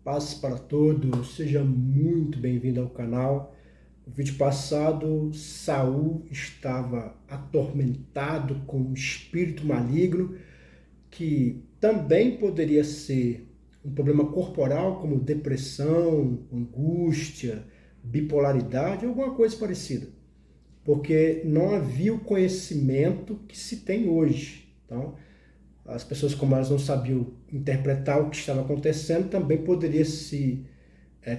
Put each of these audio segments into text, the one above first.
Paz para todos, seja muito bem-vindo ao canal. No vídeo passado, Saul estava atormentado com um espírito maligno, que também poderia ser um problema corporal, como depressão, angústia, bipolaridade, alguma coisa parecida, porque não havia o conhecimento que se tem hoje. Então, as pessoas, como elas não sabiam interpretar o que estava acontecendo, também poderia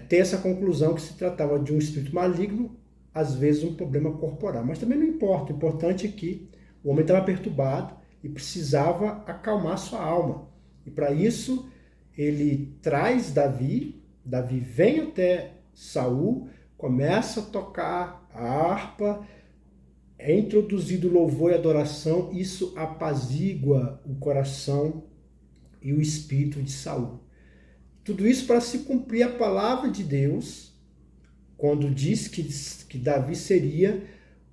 ter essa conclusão que se tratava de um espírito maligno, às vezes um problema corporal. Mas também não importa, o importante é que o homem estava perturbado e precisava acalmar sua alma. E para isso, ele traz Davi vem até Saul, começa a tocar a harpa, é introduzido louvor e adoração, isso apazigua o coração e o espírito de Saul. Tudo isso para se cumprir a palavra de Deus, quando diz que Davi seria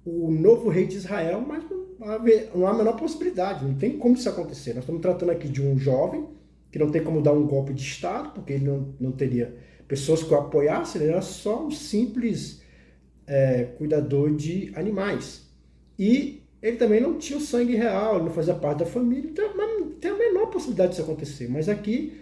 o novo rei de Israel, mas não há a menor possibilidade, não tem como isso acontecer. Nós estamos tratando aqui de um jovem que não tem como dar um golpe de Estado, porque ele não teria pessoas que o apoiassem, ele era só um simples cuidador de animais. E ele também não tinha o sangue real, ele não fazia parte da família, então não tem a menor possibilidade disso acontecer. Mas aqui,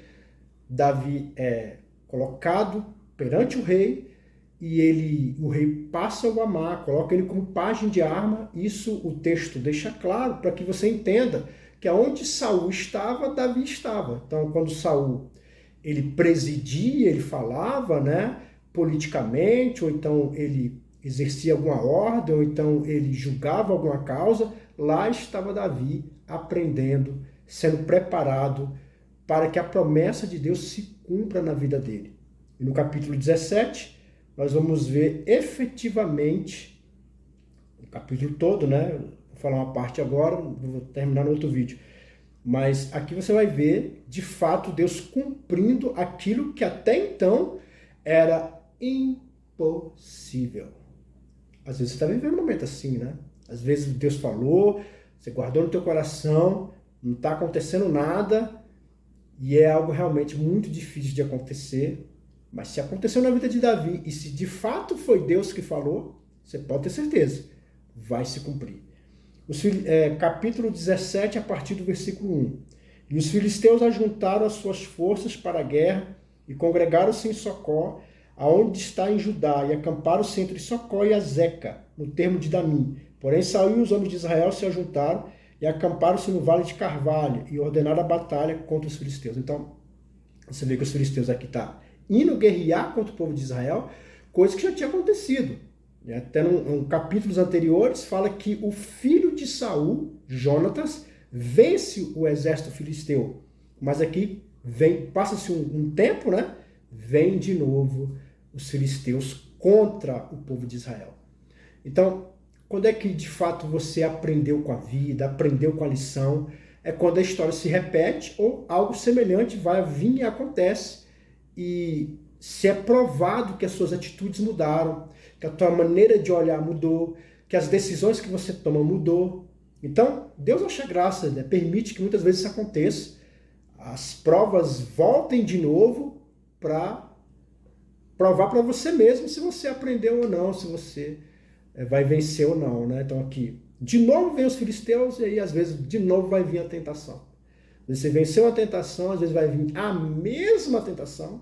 Davi é colocado perante o rei, e o rei passa a o amar, coloca ele como pajem de arma. Isso o texto deixa claro, para que você entenda que aonde Saul estava, Davi estava. Então, quando Saul ele presidia, ele falava, politicamente, ou então ele exercia alguma ordem, ou então ele julgava alguma causa, lá estava Davi aprendendo, sendo preparado para que a promessa de Deus se cumpra na vida dele. E no capítulo 17, nós vamos ver efetivamente, o capítulo todo, Vou falar uma parte agora, vou terminar no outro vídeo. Mas aqui você vai ver, de fato, Deus cumprindo aquilo que até então era impossível. Às vezes você está vivendo um momento assim, Às vezes Deus falou, você guardou no teu coração, não está acontecendo nada, e é algo realmente muito difícil de acontecer. Mas se aconteceu na vida de Davi, e se de fato foi Deus que falou, você pode ter certeza, vai se cumprir. Capítulo 17, a partir do versículo 1. E os filisteus ajuntaram as suas forças para a guerra, e congregaram-se em Socó, aonde está em Judá, e acamparam-se entre Socó e Azeca, no termo de Damim. Porém, Saul e os homens de Israel se ajuntaram e acamparam-se no vale de Carvalho e ordenaram a batalha contra os filisteus. Então, você vê que os filisteus aqui estão indo guerrear contra o povo de Israel, coisa que já tinha acontecido. Até em capítulos anteriores, fala que o filho de Saul, Jonatas, vence o exército filisteu. Mas aqui passa-se um tempo, vem de novo os filisteus contra o povo de Israel. Então, quando é que de fato você aprendeu com a vida, aprendeu com a lição? É quando a história se repete ou algo semelhante vai vir e acontece, e se é provado que as suas atitudes mudaram, que a tua maneira de olhar mudou, que as decisões que você toma mudou. Então, Deus acha graça, permite que muitas vezes isso aconteça, as provas voltem de novo para provar para você mesmo se você aprendeu ou não, se você vai vencer ou não, Então aqui, de novo vem os filisteus, e aí às vezes de novo vai vir a tentação. Você venceu a tentação, às vezes vai vir a mesma tentação,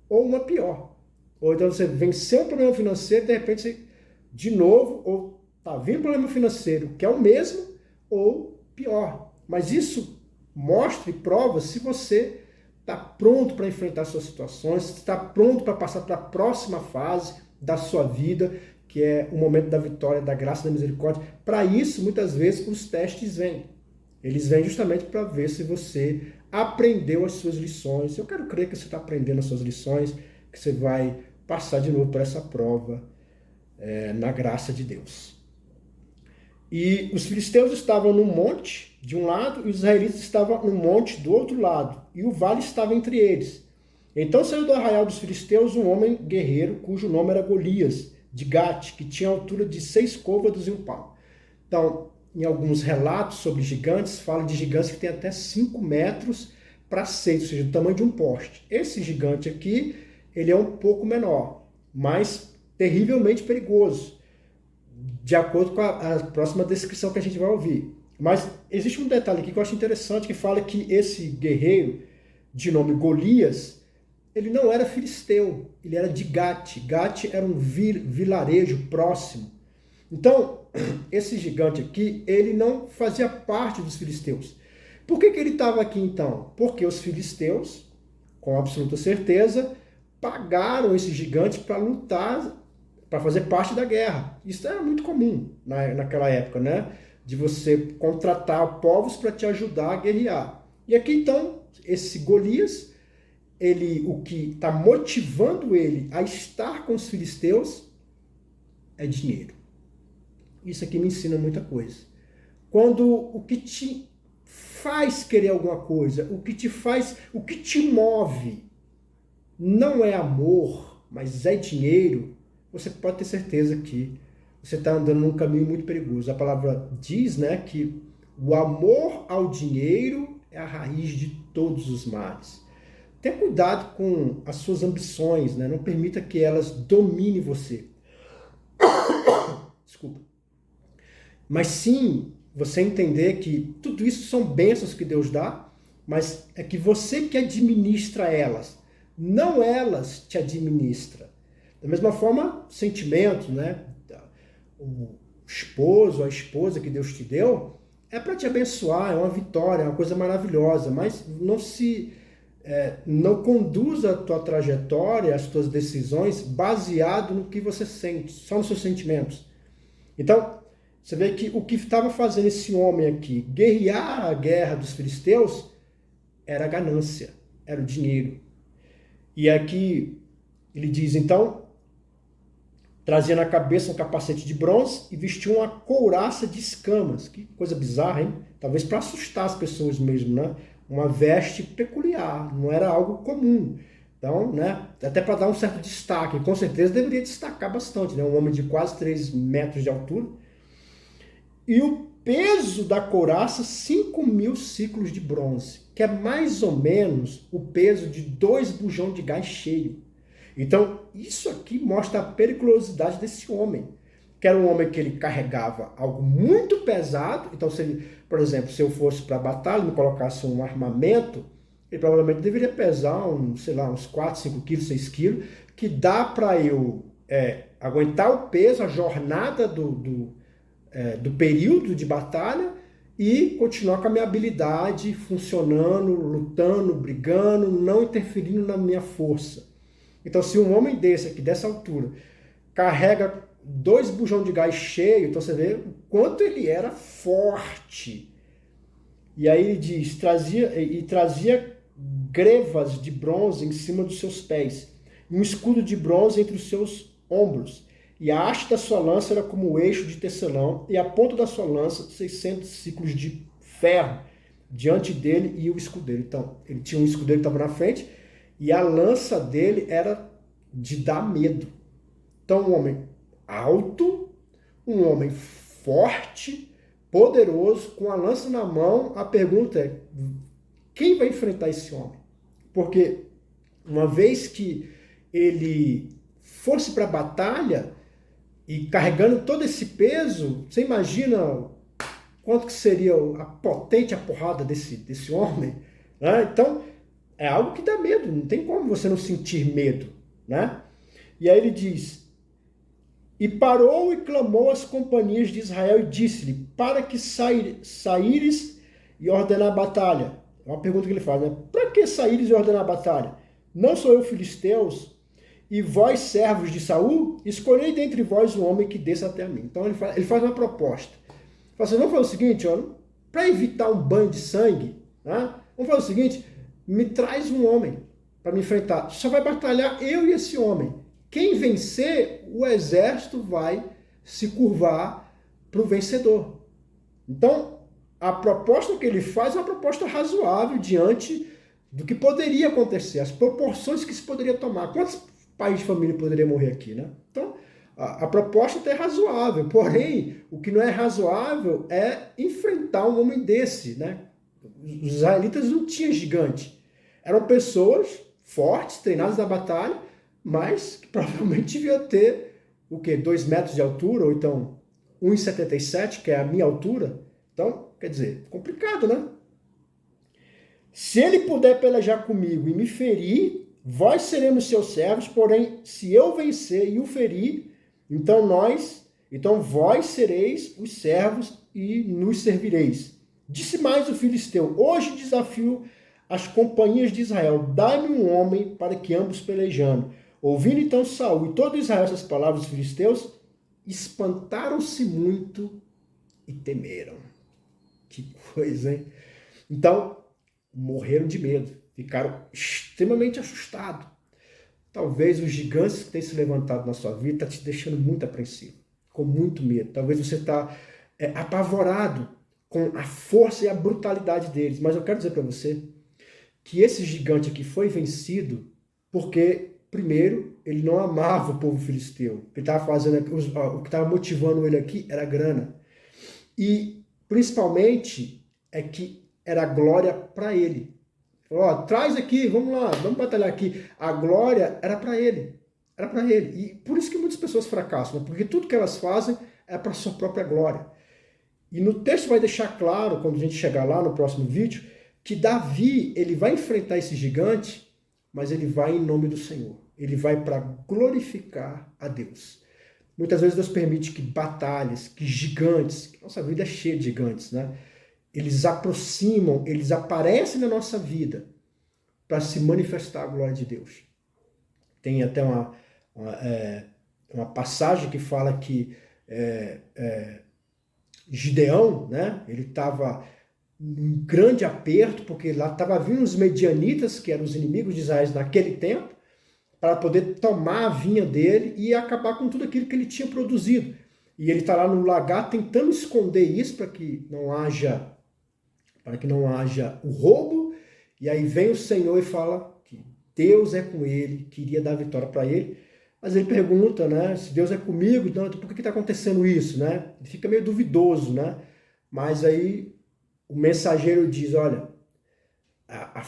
ou uma pior. Ou então você venceu um problema financeiro, de repente você, de novo, ou está vindo um problema financeiro que é o mesmo, ou pior. Mas isso mostra e prova se você está pronto para enfrentar suas situações, se está pronto para passar para a próxima fase da sua vida, que é o momento da vitória, da graça, da misericórdia. Para isso, muitas vezes, os testes vêm. Eles vêm justamente para ver se você aprendeu as suas lições. Eu quero crer que você está aprendendo as suas lições, que você vai passar de novo por essa prova na graça de Deus. E os filisteus estavam no monte de um lado e os israelitas estavam no monte do outro lado, e o vale estava entre eles. Então saiu do arraial dos filisteus um homem guerreiro, cujo nome era Golias, de Gate, que tinha a altura de 6 côvados e um palmo. Então, em alguns relatos sobre gigantes, fala de gigantes que têm até 5 metros, para 6, ou seja, do tamanho de um poste. Esse gigante aqui, ele é um pouco menor, mas terrivelmente perigoso, de acordo com a próxima descrição que a gente vai ouvir. Mas existe um detalhe aqui que eu acho interessante, que fala que esse guerreiro, de nome Golias, ele não era filisteu, ele era de Gate. Gate era um vilarejo próximo. Então, esse gigante aqui, ele não fazia parte dos filisteus. Por que ele estava aqui então? Porque os filisteus, com absoluta certeza, pagaram esse gigante para lutar, para fazer parte da guerra. Isso era muito comum naquela época, né? De você contratar povos para te ajudar a guerrear. E aqui então, esse Golias, o que está motivando ele a estar com os filisteus é dinheiro. Isso aqui me ensina muita coisa. Quando o que te faz querer alguma coisa, o que te move, não é amor, mas é dinheiro, você pode ter certeza que você está andando num caminho muito perigoso. A palavra diz, né, que o amor ao dinheiro é a raiz de todos os males. Tenha cuidado com as suas ambições, né? Não permita que elas dominem você. Desculpa. Mas sim, você entender que tudo isso são bênçãos que Deus dá, mas é que você que administra elas, não elas te administram. Da mesma forma, sentimentos, né? O esposo, a esposa que Deus te deu, é para te abençoar, é uma vitória, é uma coisa maravilhosa, mas não conduza a tua trajetória, as tuas decisões baseado no que você sente, só nos seus sentimentos. Então, você vê que o que estava fazendo esse homem aqui guerrear a guerra dos filisteus era a ganância, era o dinheiro. E aqui ele diz, então, trazia na cabeça um capacete de bronze e vestia uma couraça de escamas. Que coisa bizarra, hein? Talvez para assustar as pessoas mesmo, né? Uma veste peculiar, não era algo comum. Então, né, até para dar um certo destaque, com certeza deveria destacar bastante, né? Um homem de quase 3 metros de altura. E o peso da couraça, 5.000 ciclos de bronze, que é mais ou menos o peso de 2 bujões de gás cheio. Então, isso aqui mostra a periculosidade desse homem, que era um homem que ele carregava algo muito pesado. Então, por exemplo, se eu fosse para a batalha e me colocasse um armamento, ele provavelmente deveria pesar uns 4, 5 quilos, 6 quilos, que dá para eu aguentar o peso, a jornada do período de batalha e continuar com a minha habilidade funcionando, lutando, brigando, não interferindo na minha força. Então, se um homem desse aqui, dessa altura, carrega 2 bujões de gás cheio, então você vê o quanto ele era forte. E aí ele diz, trazia grevas de bronze em cima dos seus pés, e um escudo de bronze entre os seus ombros. E a haste da sua lança era como o eixo de tecelão, e a ponta da sua lança 600 ciclos de ferro diante dele e o escudeiro. Então, ele tinha um escudeiro que estava na frente, e a lança dele era de dar medo. Então, um homem alto, um homem forte, poderoso, com a lança na mão. A pergunta é, quem vai enfrentar esse homem? Porque uma vez que ele fosse para a batalha e carregando todo esse peso, você imagina quanto que seria a porrada desse homem? Né? Então, é algo que dá medo, não tem como você não sentir medo, né? E aí ele diz, e parou e clamou às companhias de Israel e disse-lhe, para que saíres e ordenar a batalha. É uma pergunta que ele faz, né? Para que saíres e ordenar a batalha? Não sou eu filisteus? E vós, servos de Saul, escolhei dentre vós um homem que desça até a mim. Então ele faz uma proposta. Ele fala assim, vamos fazer o seguinte, para evitar um banho de sangue, né? Vamos fazer o seguinte, me traz um homem para me enfrentar. Só vai batalhar eu e esse homem. Quem vencer, o exército vai se curvar para o vencedor. Então, a proposta que ele faz é uma proposta razoável diante do que poderia acontecer, as proporções que se poderia tomar. Quantos pais de família poderiam morrer aqui, né? Então, a proposta até é razoável, porém, o que não é razoável é enfrentar um homem desse, né? Os israelitas não tinham gigante. Eram pessoas fortes, treinadas na batalha, mas que provavelmente devia ter o quê? 2 metros de altura, ou então 1,77, que é a minha altura. Então, quer dizer, complicado, né? Se ele puder pelejar comigo e me ferir, vós seremos seus servos, porém, se eu vencer e o ferir, então vós sereis os servos e nos servireis. Disse mais o filisteu: hoje desafio as companhias de Israel, dai-me um homem para que ambos pelejando. Ouvindo então Saul e todo Israel essas palavras dos filisteus, espantaram-se muito e temeram. Que coisa, hein? Então, morreram de medo, ficaram extremamente assustados. Talvez os gigantes que têm se levantado na sua vida estão te deixando muito apreensivo, com muito medo. Talvez você está apavorado com a força e a brutalidade deles. Mas eu quero dizer para você que esse gigante aqui foi vencido porque, primeiro, ele não amava o povo filisteu. Ele estava fazendo, o que estava motivando ele aqui era a grana. E, principalmente, é que era glória para ele. Ó, traz aqui, vamos lá, vamos batalhar aqui. A glória era para ele. Era para ele. E por isso que muitas pessoas fracassam, né? Porque tudo que elas fazem é para sua própria glória. E no texto vai deixar claro, quando a gente chegar lá no próximo vídeo, que Davi, ele vai enfrentar esse gigante, mas ele vai em nome do Senhor. Ele vai para glorificar a Deus. Muitas vezes Deus permite que batalhas, que gigantes, que nossa vida é cheia de gigantes, né? Eles aproximam, eles aparecem na nossa vida para se manifestar a glória de Deus. Tem até uma passagem que fala que Gideão, né? Ele estava em grande aperto, porque lá estava vindo os medianitas, que eram os inimigos de Israel naquele tempo, para poder tomar a vinha dele e acabar com tudo aquilo que ele tinha produzido. E ele está lá no lagar tentando esconder isso para que não haja o roubo. E aí vem o Senhor e fala que Deus é com ele, queria dar vitória para ele. Mas ele pergunta, né, se Deus é comigo, então por que está acontecendo isso, né? Ele fica meio duvidoso, né? Mas aí o mensageiro diz, olha, a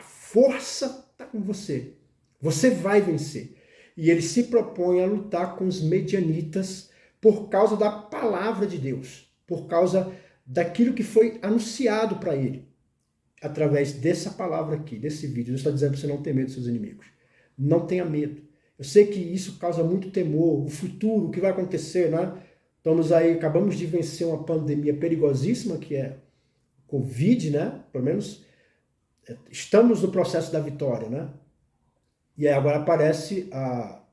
força está com você. Você vai vencer. E ele se propõe a lutar com os medianitas por causa da palavra de Deus, por causa daquilo que foi anunciado para ele, através dessa palavra aqui, desse vídeo. Deus está dizendo para você não ter medo dos seus inimigos. Não tenha medo. Eu sei que isso causa muito temor, o futuro, o que vai acontecer, né? Acabamos de vencer uma pandemia perigosíssima, que é Covid, né? Pelo menos estamos no processo da vitória, né? E aí agora aparece a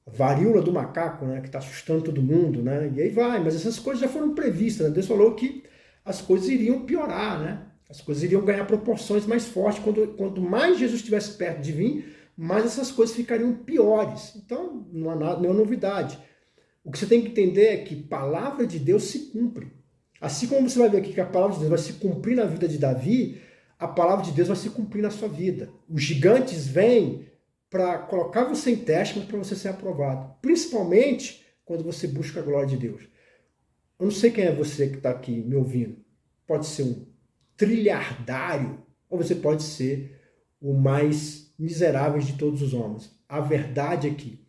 varíola do macaco, né? Que está assustando todo mundo, né? E aí vai, mas essas coisas já foram previstas, né? Deus falou que as coisas iriam piorar, né? As coisas iriam ganhar proporções mais fortes. Quanto mais Jesus estivesse perto de vir, mais essas coisas ficariam piores. Então, não há nada, nenhuma novidade. O que você tem que entender é que a palavra de Deus se cumpre. Assim como você vai ver aqui que a palavra de Deus vai se cumprir na vida de Davi, a palavra de Deus vai se cumprir na sua vida. Os gigantes vêm para colocar você em teste, mas para você ser aprovado. Principalmente quando você busca a glória de Deus. Eu não sei quem é você que está aqui me ouvindo. Pode ser um trilhardário, ou você pode ser o mais miserável de todos os homens. A verdade é que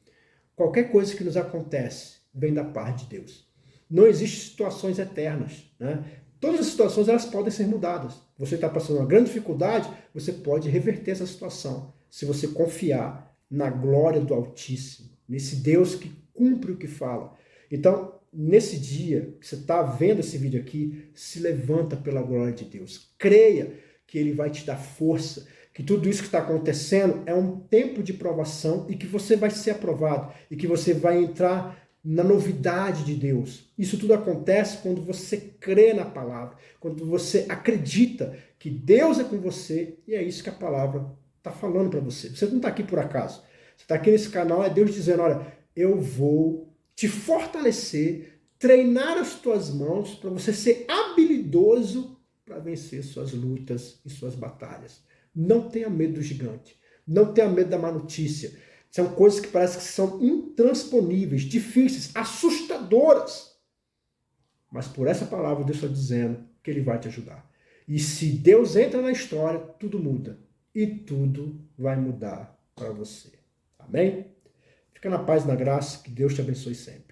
qualquer coisa que nos acontece vem da parte de Deus. Não existem situações eternas, né? Todas as situações elas podem ser mudadas. Você está passando uma grande dificuldade, você pode reverter essa situação se você confiar na glória do Altíssimo, nesse Deus que cumpre o que fala. Então, nesse dia que você está vendo esse vídeo aqui, se levanta pela glória de Deus. Creia que Ele vai te dar força, que tudo isso que está acontecendo é um tempo de provação e que você vai ser aprovado e que você vai entrar na novidade de Deus. Isso tudo acontece quando você crê na palavra, quando você acredita que Deus é com você, e é isso que a palavra está falando para você. Você não está aqui por acaso. Você está aqui nesse canal, é Deus dizendo, olha, eu vou te fortalecer, treinar as tuas mãos para você ser habilidoso para vencer suas lutas e suas batalhas. Não tenha medo do gigante. Não tenha medo da má notícia. São coisas que parecem que são intransponíveis, difíceis, assustadoras. Mas por essa palavra Deus está dizendo que Ele vai te ajudar. E se Deus entra na história, tudo muda. E tudo vai mudar para você. Amém? Fica na paz e na graça. Que Deus te abençoe sempre.